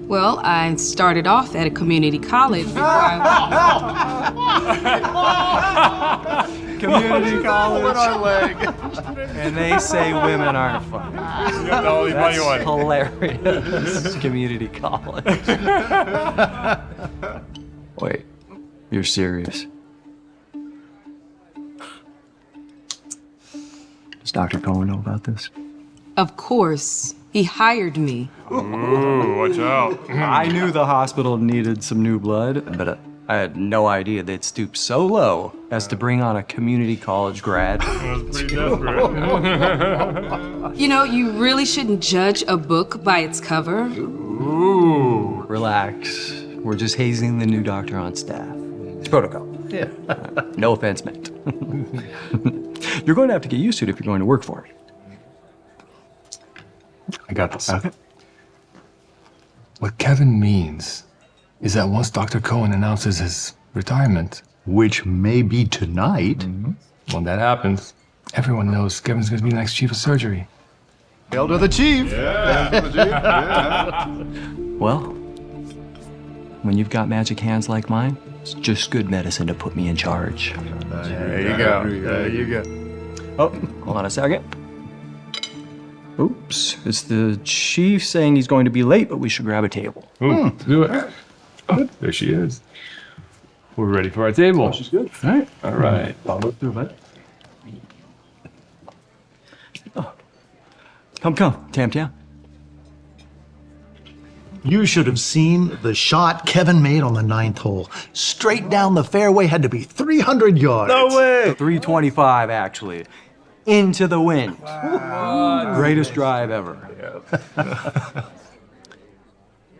Well, I started off at a community college before Community college. Put our leg. And they say women aren't fun. You got the only funny one. Hilarious. Community college. Wait, you're serious? Does Dr. Cohen know about this? Of course. He hired me. Ooh, watch out. I knew the hospital needed some new blood, but I had no idea they'd stoop so low as to bring on a community college grad. That was pretty desperate. You know, you really shouldn't judge a book by its cover. Ooh. Relax. We're just hazing the new doctor on staff. It's protocol. Yeah. No offense meant. You're going to have to get used to it if you're going to work for me. I got this. Okay. What Kevin means is that once Dr. Cohen announces his retirement, Which may be tonight. when that happens, everyone knows Kevin's going to be the next chief of surgery. Hail to the chief. Well, when you've got magic hands like mine, it's just good medicine to put me in charge. There you go. There you go. Oh, hold on a second. Oops, it's the chief saying he's going to be late, but we should grab a table. Ooh, do it. Oh, there she is. We're ready for our table. She's good. All right. All right. I'll look through it. Come, Tam Tam. You should have seen the shot Kevin made on the 9th hole. Straight down the fairway, had to be 300 yards. No way. 325, actually. Into the wind. Greatest drive ever.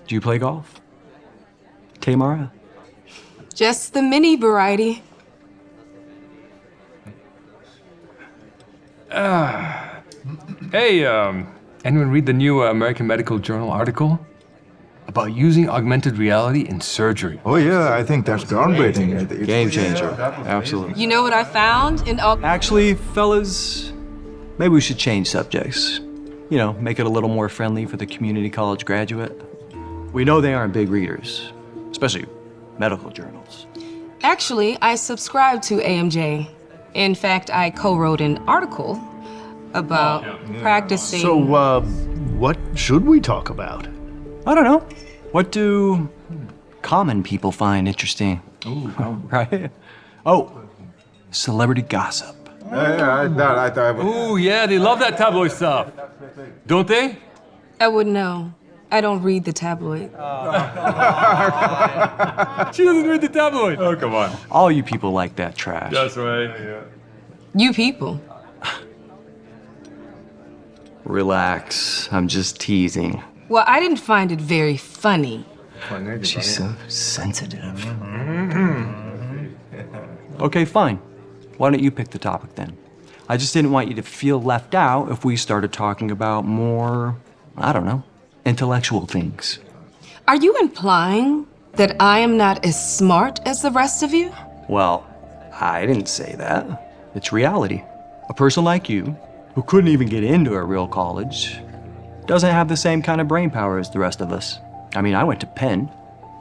Do you play golf? Tamara? Just the mini variety. Hey, anyone read the new American Medical Journal article about using augmented reality in surgery? Oh yeah, I think that's groundbreaking. Game changer. Absolutely. You know what I found in all... Actually, fellas, maybe we should change subjects. You know, make it a little more friendly for the community college graduate. We know they aren't big readers, especially medical journals. Actually, I subscribe to AMJ. In fact, I co-wrote an article about practicing... So, what should we talk about? I don't know. What do common people find interesting? Ooh, right? Oh, celebrity gossip. I thought. Ooh, yeah, they love that tabloid stuff. Don't they? I wouldn't know. I don't read the tabloid. She doesn't read the tabloid. Oh, come on. All you people like that trash. That's right. Yeah. You people. Relax. I'm just teasing. Well, I didn't find it very funny. She's so sensitive. Okay, fine. Why don't you pick the topic then? I just didn't want you to feel left out if we started talking about more, I don't know, intellectual things. Are you implying that I am not as smart as the rest of you? Well, I didn't say that. It's reality. A person like you, who couldn't even get into a real college, doesn't have the same kind of brain power as the rest of us. I mean, I went to Penn,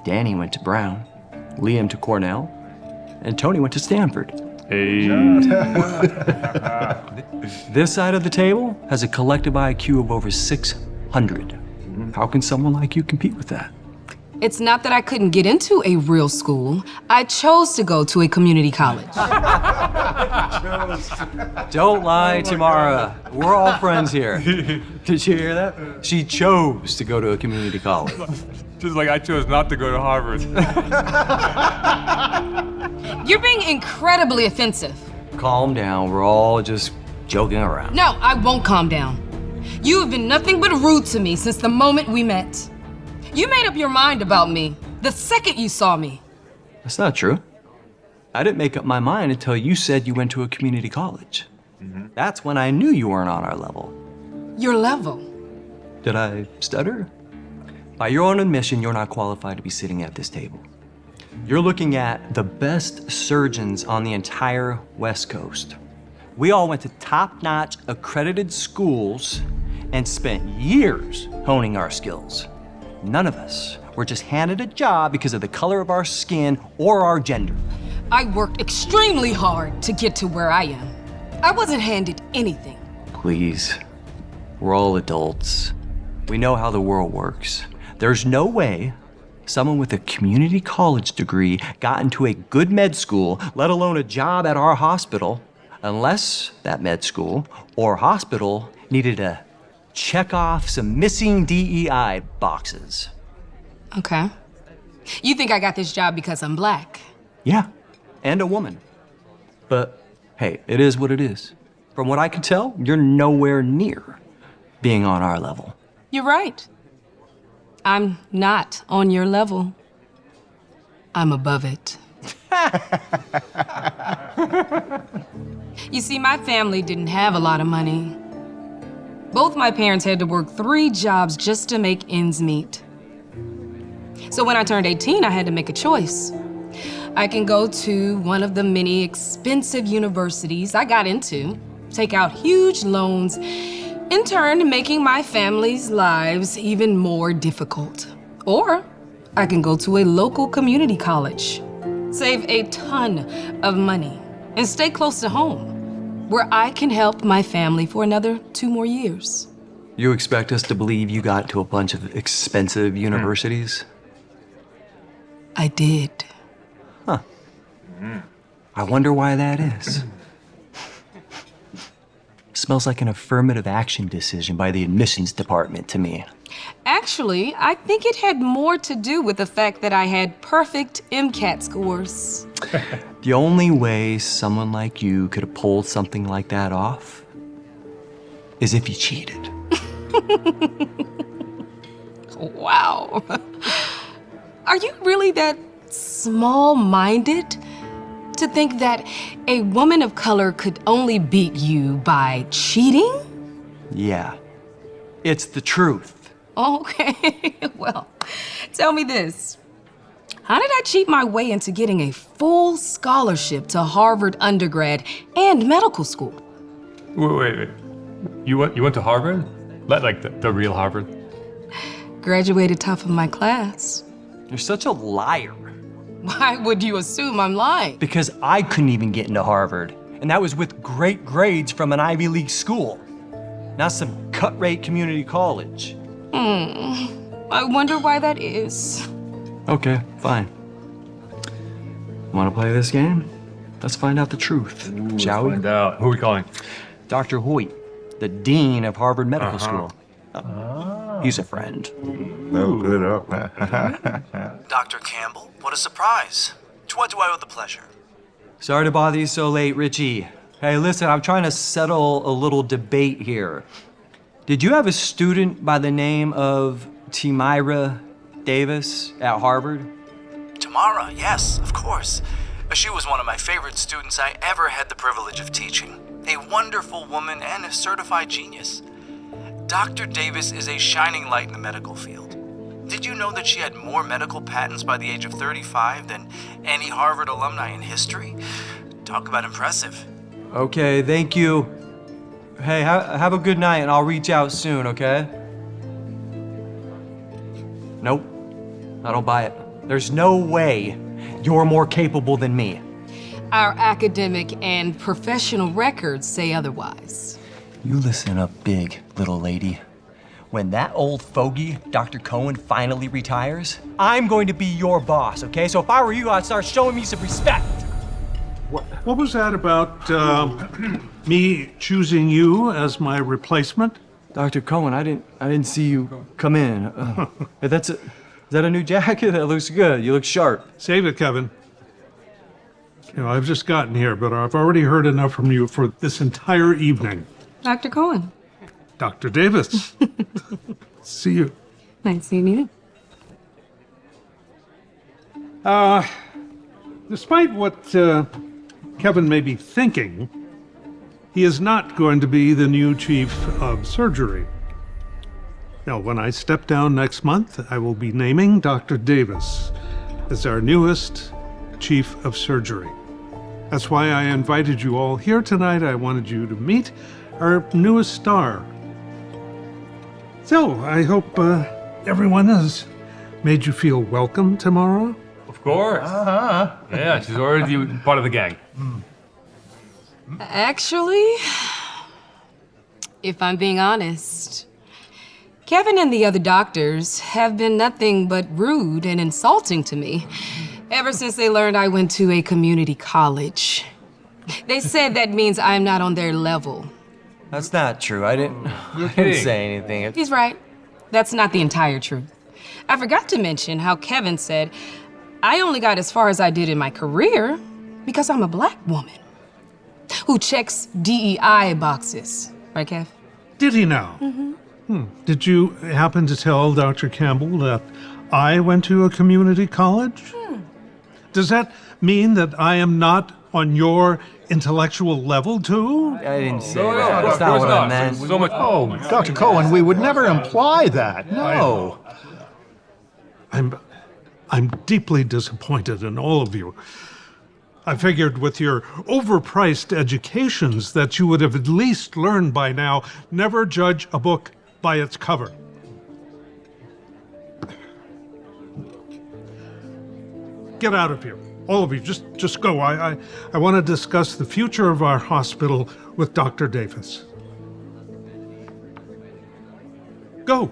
Danny went to Brown, Liam to Cornell, and Tony went to Stanford. Hey. This side of the table has a collective IQ of over 600. How can someone like you compete with that? It's not that I couldn't get into a real school. I chose to go to a community college. Don't lie, Tamara. We're all friends here. Did you hear that? She chose to go to a community college. Just like I chose not to go to Harvard. You're being incredibly offensive. Calm down. We're all just joking around. No, I won't calm down. You have been nothing but rude to me since the moment we met. You made up your mind about me the second you saw me. That's not true. I didn't make up my mind until you said you went to a community college. That's when I knew you weren't on our level. Your level? Did I stutter? By your own admission, you're not qualified to be sitting at this table. You're looking at the best surgeons on the entire West Coast. We all went to top-notch accredited schools and spent years honing our skills. None of us were just handed a job because of the color of our skin or our gender. I worked extremely hard to get to where I am. I wasn't handed anything. Please, we're all adults. We know how the world works. There's no way someone with a community college degree got into a good med school, let alone a job at our hospital, unless that med school or hospital needed to check off some missing DEI boxes. Okay. You think I got this job because I'm black? Yeah, and a woman. But hey, it is what it is. From what I can tell, you're nowhere near being on our level. You're right. I'm not on your level. I'm above it. You see, my family didn't have a lot of money. Both my parents had to work 3 jobs just to make ends meet. So when I turned 18, I had to make a choice. I can go to one of the many expensive universities I got into, take out huge loans, in turn making my family's lives even more difficult. Or I can go to a local community college, save a ton of money, and stay close to home, where I can help my family for another 2 more years. You expect us to believe you got to a bunch of expensive universities? I did. Huh. I wonder why that is. Smells like an affirmative action decision by the admissions department to me. Actually, I think it had more to do with the fact that I had perfect MCAT scores. The only way someone like you could have pulled something like that off is if you cheated. Wow. Are you really that small-minded to think that a woman of color could only beat you by cheating? Yeah, it's the truth. Okay, well, tell me this. How did I cheat my way into getting a full scholarship to Harvard undergrad and medical school? Wait. You went to Harvard? Like the real Harvard? Graduated top of my class. You're such a liar. Why would you assume I'm lying? Because I couldn't even get into Harvard, and that was with great grades from an Ivy League school, not some cut-rate community college. I wonder why that is. Okay, fine. Want to play this game? Let's find out the truth, shall we? Find out. Who are we calling? Dr. Hoyt, the dean of Harvard Medical School. He's a friend. No good up. Dr. Campbell, what a surprise. To what do I owe the pleasure? Sorry to bother you so late, Richie. Hey, listen, I'm trying to settle a little debate here. Did you have a student by the name of Tamira Davis at Harvard? Tamara, yes, of course. She was one of my favorite students I ever had the privilege of teaching. A wonderful woman and a certified genius. Dr. Davis is a shining light in the medical field. Did you know that she had more medical patents by the age of 35 than any Harvard alumni in history? Talk about impressive. Okay, thank you. Hey, have a good night, and I'll reach out soon, okay? Nope, I don't buy it. There's no way you're more capable than me. Our academic and professional records say otherwise. You listen up big, little lady. When that old fogey, Dr. Cohen, finally retires, I'm going to be your boss, okay? So if I were you, I'd start showing me some respect. What was that about me choosing you as my replacement? Dr. Cohen, I didn't see you come in. Is that a new jacket? That looks good. You look sharp. Save it, Kevin. I've just gotten here, but I've already heard enough from you for this entire evening. Dr. Cohen. Dr. Davis. See you. Nice seeing you. Despite what Kevin may be thinking, he is not going to be the new chief of surgery. Now, when I step down next month, I will be naming Dr. Davis as our newest chief of surgery. That's why I invited you all here tonight. I wanted you to meet our newest star. So, I hope everyone is made you feel welcome tomorrow? Of course. Yeah, she's already part of the gang. Actually, if I'm being honest, Kevin and the other doctors have been nothing but rude and insulting to me ever since they learned I went to a community college. They said that means I'm not on their level. That's not true. I didn't say anything. He's right. That's not the entire truth. I forgot to mention how Kevin said I only got as far as I did in my career because I'm a black woman who checks DEI boxes. Right, Kev? Did he now? Did you happen to tell Dr. Campbell that I went to a community college? Does that mean that I am not on your intellectual level, too? I didn't say that. That's not what I meant. So much. Oh, Dr. Cohen, we would never imply that. No. I'm deeply disappointed in all of you. I figured with your overpriced educations that you would have at least learned by now, never judge a book by its cover. Get out of here. All of you, just go. I want to discuss the future of our hospital with Dr. Davis. Go.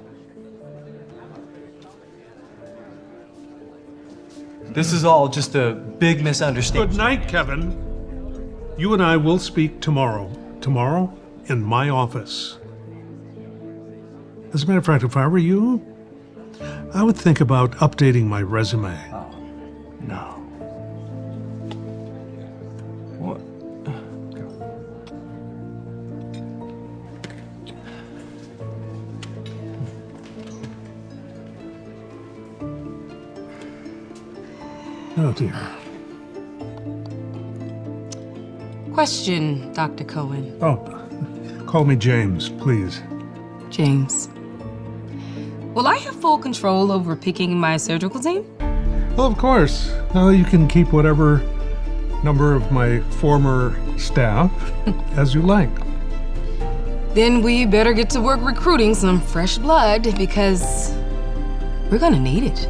This is all just a big misunderstanding. Good night, Kevin. You and I will speak tomorrow. Tomorrow in my office. As a matter of fact, if I were you, I would think about updating my resume. No. What? Oh, dear. Question, Dr. Cohen. Oh, call me James, please. James. Will I have full control over picking my surgical team? Well, of course. You can keep whatever number of my former staff as you like. Then we better get to work recruiting some fresh blood because we're gonna need it.